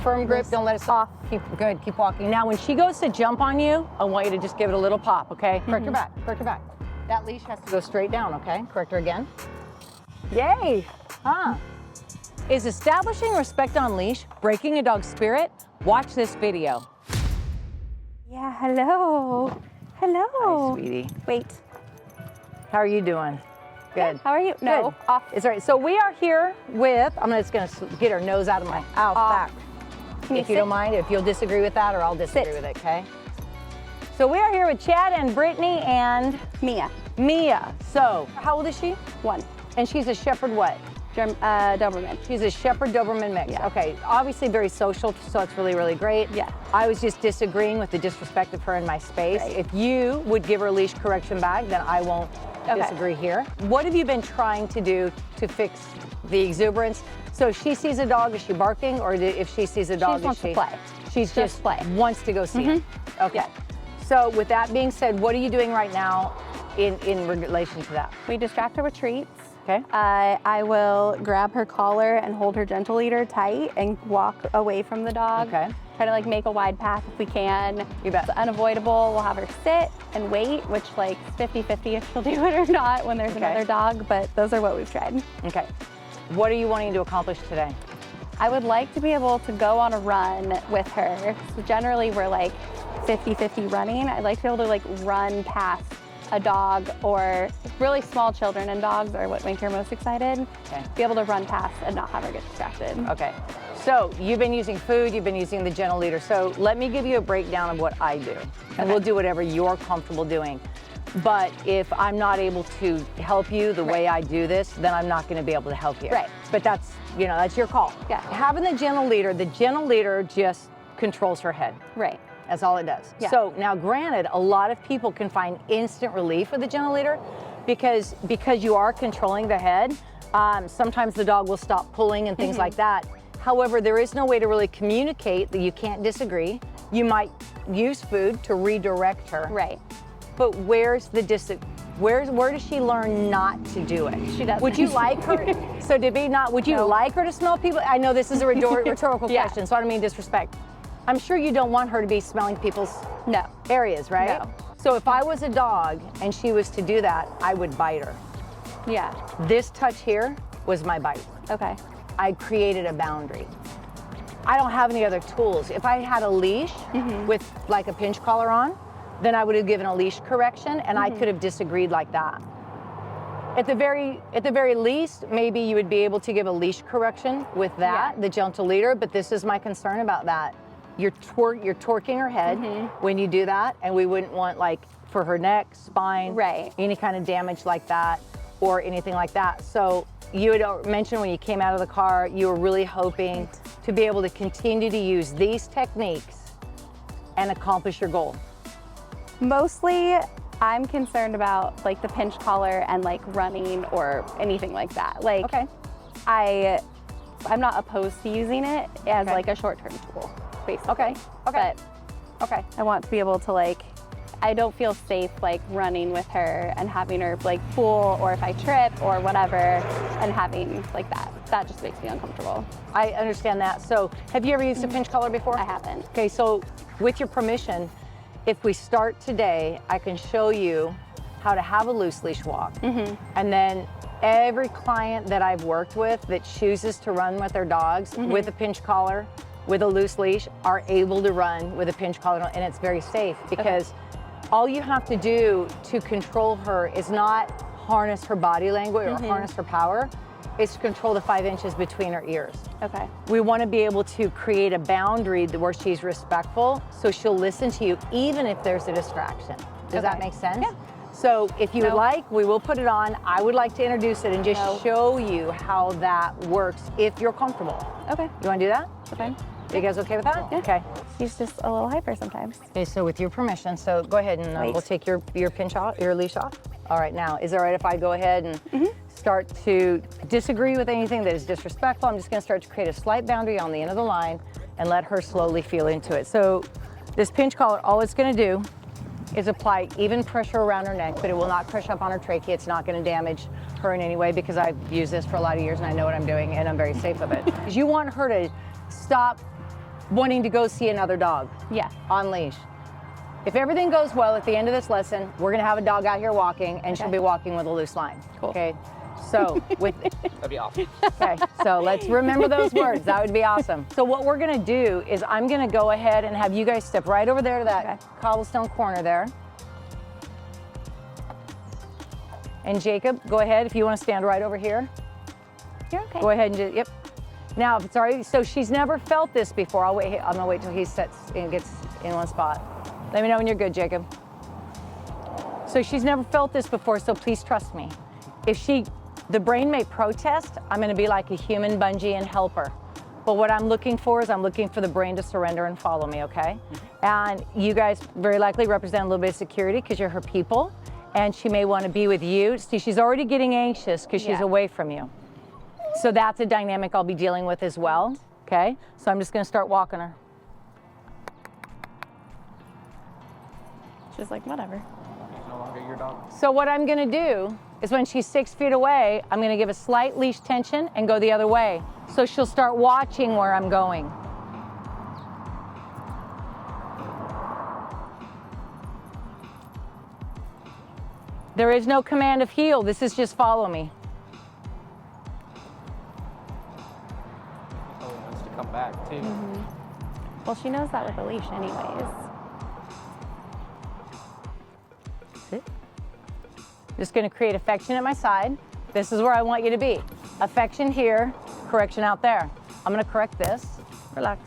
Firm grip, don't let it off. Good, keep walking. Now when she goes to jump on you, I want you to just give it a little pop, okay? Correct her back, correct her back. That leash has to go straight down, okay? Correct her again. Yay, Is establishing respect on leash breaking a dog's spirit? Watch this video. Yeah, hello. Hello. Hi, sweetie. Wait. How are you doing? Good. How are you? No, Good. off. It's all right. So we are here with, I'm just gonna get her nose out of my back. If you don't mind, if you'll disagree with that, or I'll disagree with it, okay? So we are here with Chad and Brittany and Mia. Mia. So, how old is she? 1. And she's a Shepherd what? Doberman. She's a Shepherd Doberman mix. Yeah. Okay, obviously very social, so it's really, really great. Yeah. I was just disagreeing with the disrespect of her in my space. Right. If you would give her a leash correction bag, then I won't disagree here. What have you been trying to do to fix the exuberance? So if she sees a dog, is she barking? Or if she sees a dog, She just wants to play. She's just play. wants to go see him. Okay. Yeah. So with that being said, what are you doing right now in relation to that? We distract her with treats. Okay. I will grab her collar and hold her gentle leader tight and walk away from the dog. Okay. Try to like make a wide path if we can. You bet. It's unavoidable. We'll have her sit and wait, which like 50-50 if she'll do it or not when there's another dog, but those are what we've tried. Okay. What are you wanting to accomplish today? I would like to be able to go on a run with her. So generally we're like 50-50 running. I'd like to be able to like run past a dog, or really small children and dogs are what make her most excited. Okay. Be able to run past and not have her get distracted. Okay. So you've been using food, you've been using the gentle leader. So let me give you a breakdown of what I do. And we'll do whatever you're comfortable doing. But if I'm not able to help you the way I do this, then I'm not going to be able to help you. Right. But that's, that's your call. Yeah. Having the gentle leader just controls her head. Right. That's all it does. Yeah. So now granted, a lot of people can find instant relief with the gentle leader because you are controlling the head. Sometimes the dog will stop pulling and things like that. However, there is no way to really communicate that you can't disagree. You might use food to redirect her. Right. But where does she learn not to do it? She doesn't. Would you like her? So to be not, would you like her to smell people? I know this is a rhetorical question, so I don't mean disrespect. I'm sure you don't want her to be smelling people's areas, right? No. So if I was a dog and she was to do that, I would bite her. Yeah. This touch here was my bite. Okay. I created a boundary. I don't have any other tools. If I had a leash with like a pinch collar on, then I would have given a leash correction and I could have disagreed like that. At the very least, maybe you would be able to give a leash correction with that, the gentle leader, but this is my concern about that. You're torquing her head when you do that, and we wouldn't want like for her neck, spine, any kind of damage like that or anything like that. So you had mentioned when you came out of the car, you were really hoping to be able to continue to use these techniques and accomplish your goal. Mostly, I'm concerned about like the pinch collar and like running or anything like that. Like, I'm not opposed to using it as like a short-term tool, basically. But I want to be able to like, I don't feel safe like running with her and having her like pull, or if I trip or whatever, and having like that. That just makes me uncomfortable. I understand that. So have you ever used a pinch collar before? I haven't. Okay, so with your permission, if we start today, I can show you how to have a loose leash walk. And then every client that I've worked with that chooses to run with their dogs with a pinch collar, with a loose leash, are able to run with a pinch collar, and it's very safe because all you have to do to control her is not harness her body language or harness her power. It's to control the 5 inches between her ears. Okay. We want to be able to create a boundary where she's respectful, so she'll listen to you even if there's a distraction. Does that make sense? Yeah. So if you would like, we will put it on. I would like to introduce it and just show you how that works if you're comfortable. Okay. You want to do that? Okay. You guys okay with that? Yeah. Okay. She's just a little hyper sometimes. Okay, so with your permission, so go ahead and we'll take your pinch off, your leash off. All right, now, is it all right if I go ahead and start to disagree with anything that is disrespectful? I'm just gonna start to create a slight boundary on the end of the line and let her slowly feel into it. So this pinch collar, all it's gonna do is apply even pressure around her neck, but it will not crush up on her trachea. It's not gonna damage her in any way because I've used this for a lot of years and I know what I'm doing and I'm very safe with it. Because you want her to stop wanting to go see another dog. Yeah. On leash. If everything goes well at the end of this lesson, we're gonna have a dog out here walking, and she'll be walking with a loose line. Cool. Okay. So with That'd be awesome. okay, so let's remember those words. That would be awesome. So what we're gonna do is I'm gonna go ahead and have you guys step right over there to that cobblestone corner there. And Jacob, go ahead if you want to stand right over here. You're okay. Go ahead and just, yep. Now, if it's already, so she's never felt this before. I'm gonna wait till he sets and gets in one spot. Let me know when you're good, Jacob. So she's never felt this before, so please trust me. If the brain may protest, I'm gonna be like a human bungee and help her. But what I'm looking for is I'm looking for the brain to surrender and follow me, okay? And you guys very likely represent a little bit of security because you're her people, and she may wanna be with you. See, she's already getting anxious because she's away from you. So that's a dynamic I'll be dealing with as well, okay? So I'm just gonna start walking her. She's like, whatever. He's no longer your dog. So what I'm gonna do is when she's 6 feet away, I'm gonna give a slight leash tension and go the other way. So she'll start watching where I'm going. There is no command of heel, this is just follow me. Oh, he wants to come back too. Well, she knows that with a leash anyways. Sit. Just gonna create affection at my side. This is where I want you to be. Affection here, correction out there. I'm gonna correct this. Relax.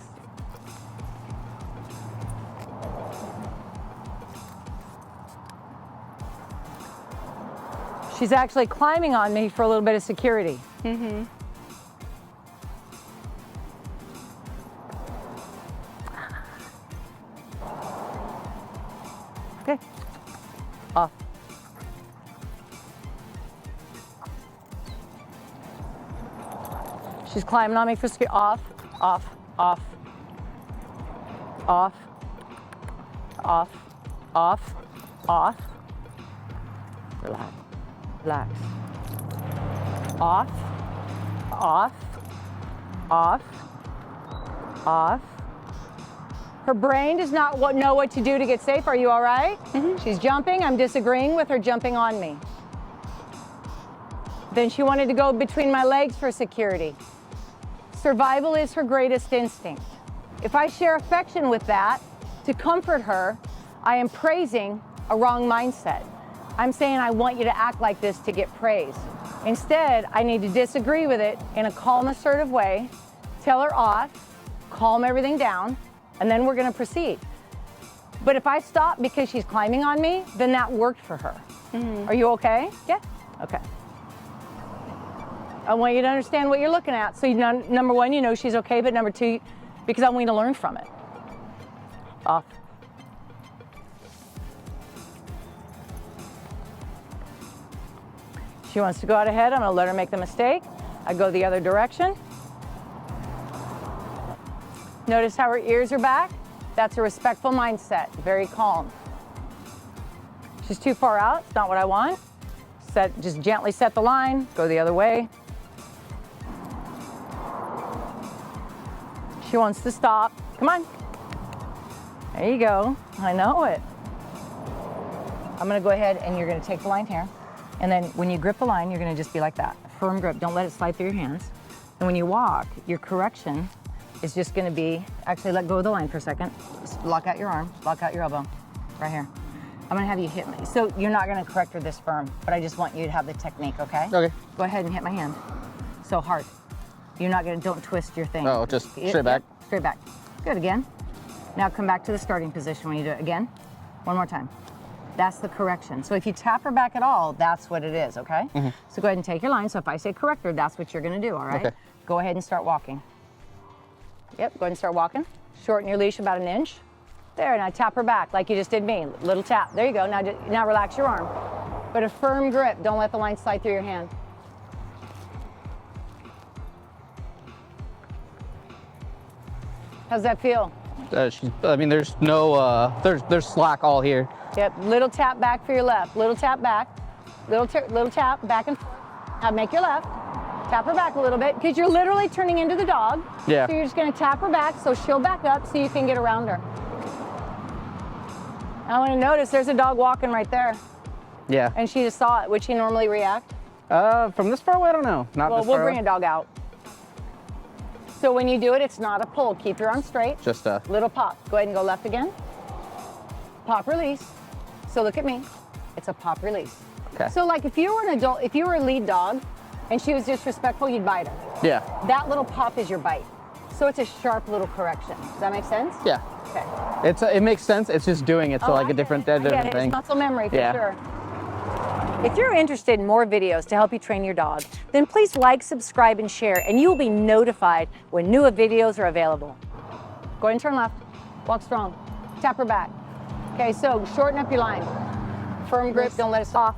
She's actually climbing on me for a little bit of security. Okay. Off. She's climbing on me for security. Off, off, off, off, off, off, off. Relax, relax. Off, off, off, off. Her brain does not know what to do to get safe. Are you all right? She's jumping. I'm disagreeing with her jumping on me. Then she wanted to go between my legs for security. Survival is her greatest instinct. If I share affection with that to comfort her, I am praising a wrong mindset. I'm saying I want you to act like this to get praise. Instead, I need to disagree with it in a calm, assertive way, tell her off, calm everything down, and then we're gonna proceed. But if I stop because she's climbing on me, then that worked for her. Are you okay? Yeah. Okay. I want you to understand what you're looking at. So number one, you know she's okay, but number two, because I want you to learn from it. Off. She wants to go out ahead, I'm gonna let her make the mistake. I go the other direction. Notice how her ears are back? That's a respectful mindset, very calm. She's too far out, it's not what I want. Just gently set the line, go the other way. She wants to stop, come on. There you go, I know it. I'm gonna go ahead and you're gonna take the line here. And then when you grip the line, you're gonna just be like that. Firm grip, don't let it slide through your hands. And when you walk, your correction is just gonna be, actually let go of the line for a second. Just lock out your arm, lock out your elbow, right here. I'm gonna have you hit me. So you're not gonna correct her this firm, but I just want you to have the technique, okay? Okay. Go ahead and hit my hand. So hard. You're not gonna, don't twist your thing. Oh, just straight back? Straight back. Good, again. Now come back to the starting position when you do it. Again, one more time. That's the correction. So if you tap her back at all, that's what it is, okay? So go ahead and take your line. So if I say correct her, that's what you're gonna do, all right? Okay. Go ahead and start walking. Yep, go ahead and start walking. Shorten your leash about 1 inch. There, now tap her back like you just did me. Little tap, there you go. Now relax your arm. But a firm grip, don't let the line slide through your hand. How's that feel? I mean, there's no, there's slack all here. Yep, little tap back for your left. Little tap back. Little tap back and forth. Now make your left. Tap her back a little bit, because you're literally turning into the dog. Yeah. So you're just gonna tap her back so she'll back up so you can get around her. I want to notice there's a dog walking right there, Yeah. and she just saw it. Would she normally react? From this far away, I don't know. Not Well, this we'll far bring away. a dog out. So when you do it, it's not a pull. Keep your arm straight. Just a Little pop. Go ahead and go left again. Pop, release. So look at me. It's a pop, release. Okay. So like if you were an adult, if you were a lead dog and she was disrespectful, you'd bite her. Yeah. That little pop is your bite. So it's a sharp little correction. Does that make sense? Yeah. Okay. It makes sense. It's just doing it so like a different I get different it. thing. It's muscle memory for Yeah. sure. If you're interested in more videos to help you train your dog, then please like, subscribe, and share, and you will be notified when new videos are available. Go ahead and turn left. Walk strong. Tap her back. Okay, so shorten up your line. Firm grip, don't let it off.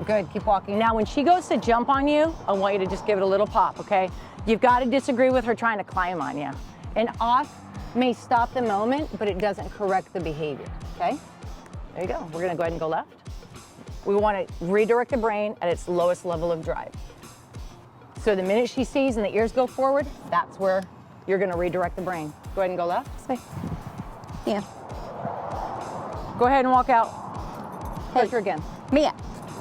Good, keep walking. Now, when she goes to jump on you, I want you to just give it a little pop, okay? You've got to disagree with her trying to climb on you. And off may stop the moment, but it doesn't correct the behavior, okay? There you go. We're gonna go ahead and go left. We want to redirect the brain at its lowest level of drive. So the minute she sees and the ears go forward, that's where you're going to redirect the brain. Go ahead and go left. This way. Yeah. Go ahead and walk out. Correct her again. Mia.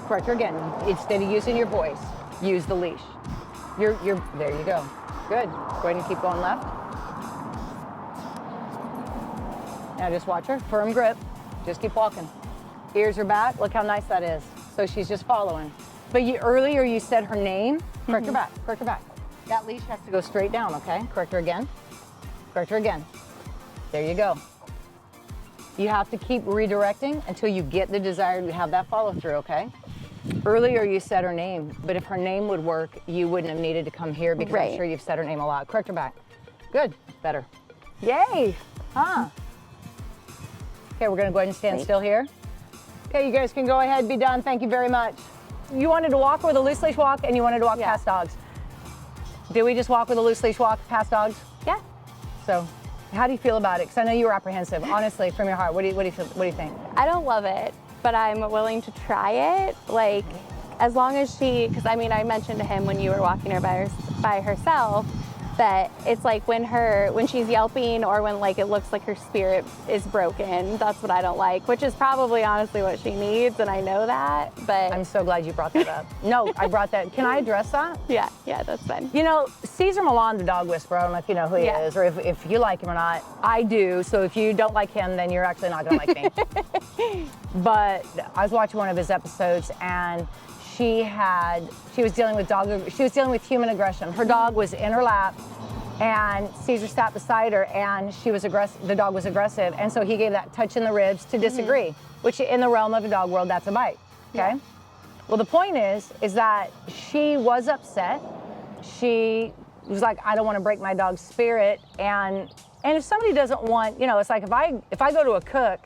Correct her again. Instead of using your voice, use the leash. You're there you go. Good. Go ahead and keep going left. Now just watch her. Firm grip. Just keep walking. Ears are back. Look how nice that is. So she's just following. But earlier you said her name. Correct her back. Correct her back. That leash has to go straight down, okay? Correct her again. Correct her again. There you go. You have to keep redirecting until you get the desired, have that follow through, okay? Earlier you said her name, but if her name would work, you wouldn't have needed to come here because I'm sure you've said her name a lot. Correct her back. Good. Better. Yay. Huh. Okay, we're gonna go ahead and stand still here. Okay, you guys can go ahead, be done. Thank you very much. You wanted to walk with a loose leash walk and you wanted to walk past dogs. Did we just walk with a loose leash walk past dogs? Yeah. So, how do you feel about it? Because I know you were apprehensive. Honestly, from your heart, what do you feel? What do you think? I don't love it, but I'm willing to try it. Like, as long as she, because I mean, I mentioned to him when you were walking her by herself, that it's like when she's yelping or when like it looks like her spirit is broken, that's what I don't like, which is probably honestly what she needs, and I know that, but I'm so glad you brought that up. No, I brought that. Can I address that? yeah, that's fine. You know, Cesar Milan, the dog whisperer, I don't know if you know who he is or if you like him or not. I do, so if you don't like him, then you're actually not gonna like me. But I was watching one of his episodes and she was dealing with human aggression. Her dog was in her lap and Cesar sat beside her and the dog was aggressive. And so he gave that touch in the ribs to disagree, which in the realm of a dog world, that's a bite, okay? Yeah. Well, the point is that she was upset. She was like, I don't want to break my dog's spirit. And if somebody doesn't want, you know, it's like if I go to a cook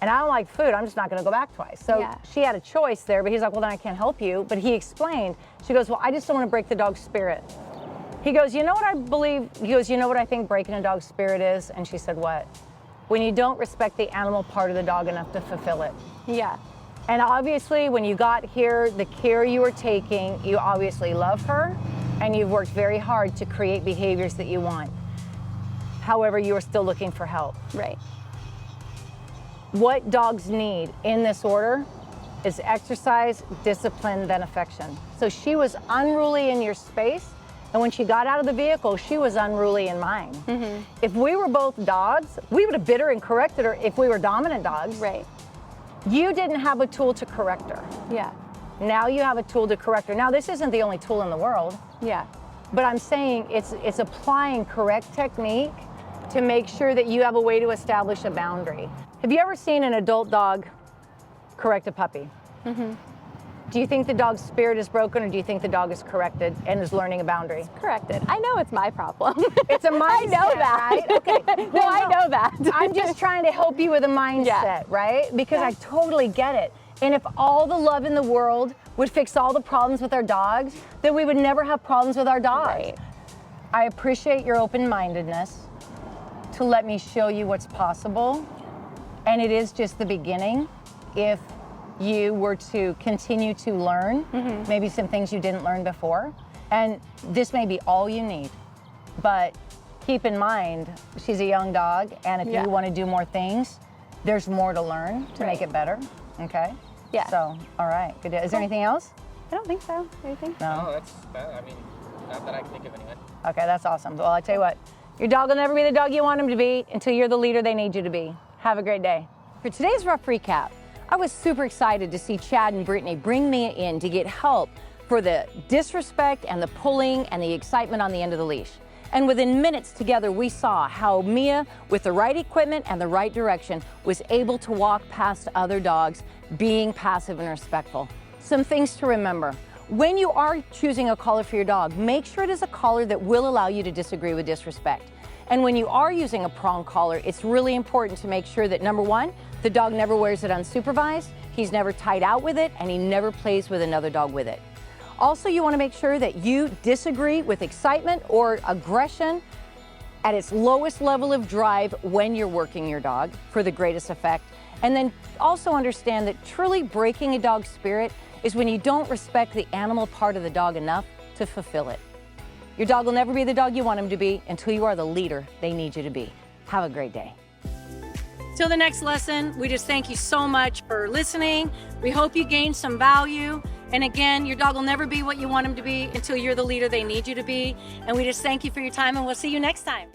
and I don't like food, I'm just not gonna go back twice. So she had a choice there, but he's like, well, then I can't help you. But he explained, she goes, well, I just don't wanna break the dog's spirit. He goes, you know what I believe? He goes, you know what I think breaking a dog's spirit is? And she said, what? When you don't respect the animal part of the dog enough to fulfill it. Yeah. And obviously, when you got here, the care you were taking, you obviously love her, and you've worked very hard to create behaviors that you want. However, you are still looking for help. Right. What dogs need in this order is exercise, discipline, then affection. So she was unruly in your space, and when she got out of the vehicle, she was unruly in mine. Mm-hmm. If we were both dogs, we would have bit her and corrected her if we were dominant dogs. Right. You didn't have a tool to correct her. Yeah. Now you have a tool to correct her. Now this isn't the only tool in the world. Yeah. But I'm saying it's applying correct technique to make sure that you have a way to establish a boundary. Have you ever seen an adult dog correct a puppy? Mm-hmm. Do you think the dog's spirit is broken, or do you think the dog is corrected and is learning a boundary? It's corrected. I know it's my problem. It's a mindset, I know that. right? Okay. No, I know that. I'm just trying to help you with a mindset, right? Because I totally get it. And if all the love in the world would fix all the problems with our dogs, then we would never have problems with our dogs. Right. I appreciate your open-mindedness to let me show you what's possible. And it is just the beginning. If you were to continue to learn, maybe some things you didn't learn before, And this may be all you need, but keep in mind, she's a young dog, and if Yeah. you want to do more things, there's more to learn to make it better, okay? Yeah. So, all right, good deal. Is there anything else? I don't think so. Anything? No, that's, I mean, not that I can think of anyway. Okay, that's awesome. Well, I tell you what, your dog will never be the dog you want him to be until you're the leader they need you to be. Have a great day. For today's rough recap, I was super excited to see Chad and Brittany bring Mia in to get help for the disrespect and the pulling and the excitement on the end of the leash. And within minutes together, we saw how Mia, with the right equipment and the right direction, was able to walk past other dogs, being passive and respectful. Some things to remember. When you are choosing a collar for your dog, make sure it is a collar that will allow you to disagree with disrespect. And when you are using a prong collar, it's really important to make sure that, number one, the dog never wears it unsupervised, he's never tied out with it, and he never plays with another dog with it. Also, you want to make sure that you disagree with excitement or aggression at its lowest level of drive when you're working your dog for the greatest effect. And then also understand that truly breaking a dog's spirit is when you don't respect the animal part of the dog enough to fulfill it. Your dog will never be the dog you want him to be until you are the leader they need you to be. Have a great day. Till the next lesson, we just thank you so much for listening. We hope you gained some value. And again, your dog will never be what you want him to be until you're the leader they need you to be. And we just thank you for your time, and we'll see you next time.